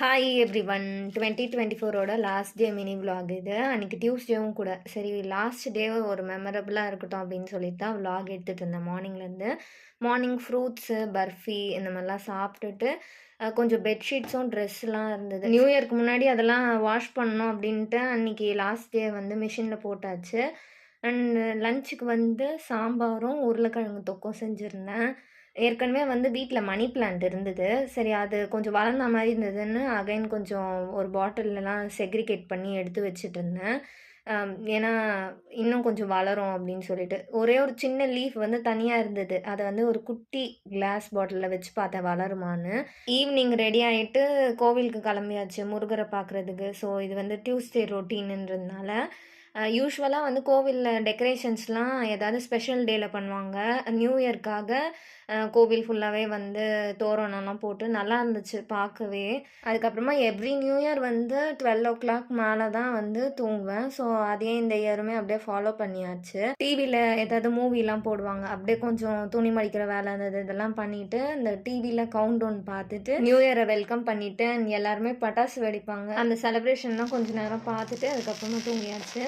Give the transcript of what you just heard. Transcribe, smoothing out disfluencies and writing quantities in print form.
Hi everyone 2024ஓட last day mini vlog இது. அன்றைக்கி டியூஸ்டேவும் கூட. சரி லாஸ்ட் டே ஒரு மெமரபுளாக இருக்கட்டும் அப்படின்னு சொல்லிட்டு தான் vlog எடுத்துகிட்டு இருந்தேன் மார்னிங்லேருந்து. மார்னிங் ஃப்ரூட்ஸு பர்ஃபி இந்த மாதிரிலாம் சாப்பிட்டுட்டு கொஞ்சம் பெட்ஷீட்ஸும் ட்ரெஸ்லாம் இருந்தது. நியூ இயர்க்கு முன்னாடி அதெல்லாம் வாஷ் பண்ணணும் அப்படின்ட்டு அன்றைக்கி லாஸ்ட் டே வந்து மிஷினில் போட்டாச்சு. அண்ட் லஞ்சுக்கு வந்து சாம்பாரும் உருளைக்கிழங்கு தொக்கும் செஞ்சுருந்தேன். ஏற்கனவே வந்து வீட்டில் மணி பிளான்ட் இருந்தது. சரி அது கொஞ்சம் வளர்ந்த மாதிரி இருந்ததுன்னு அகைன் கொஞ்சம் ஒரு பாட்டில்லலாம் செக்ரிகேட் பண்ணி எடுத்து வச்சுட்ருந்தேன். ஏன்னா இன்னும் கொஞ்சம் வளரும் அப்படின்னு சொல்லிட்டு. ஒரே ஒரு சின்ன லீஃப் வந்து தனியாக இருந்தது. அதை வந்து ஒரு குட்டி கிளாஸ் பாட்டிலில் வச்சு பார்த்தேன் வளருமான்னு. ஈவினிங் ரெடி ஆகிட்டு கோவிலுக்கு கிளம்பியாச்சு முருகரை பார்க்குறதுக்கு. ஸோ இது வந்து டியூஸ்டே ரொட்டீனுன்றதுனால யூஸ்வலாக வந்து கோவிலில் டெக்கரேஷன்ஸ்லாம் ஏதாவது ஸ்பெஷல் டேயில் பண்ணுவாங்க. நியூ இயர்க்காக கோவில் ஃபுல்லாகவே வந்து தோரணம்லாம் போட்டு நல்லா இருந்துச்சு பார்க்கவே. அதுக்கப்புறமா எவ்ரி நியூ இயர் வந்து 12 மேலே தான் வந்து தூங்குவேன். ஸோ அதே இந்த இயருமே அப்படியே ஃபாலோ பண்ணியாச்சு. டிவியில் ஏதாவது மூவிலாம் போடுவாங்க. அப்படியே கொஞ்சம் துணி மடிக்கிற வேலை இருந்தது இதெல்லாம் பண்ணிவிட்டு இந்த டிவியில் கவுண்ட் டவுன் பார்த்துட்டு நியூ இயரை வெல்கம் பண்ணிவிட்டு எல்லாருமே பட்டாசு வெடிப்பாங்க. அந்த செலிப்ரேஷன்லாம் கொஞ்சம் நேரம் பார்த்துட்டு அதுக்கப்புறமா தூங்கியாச்சு.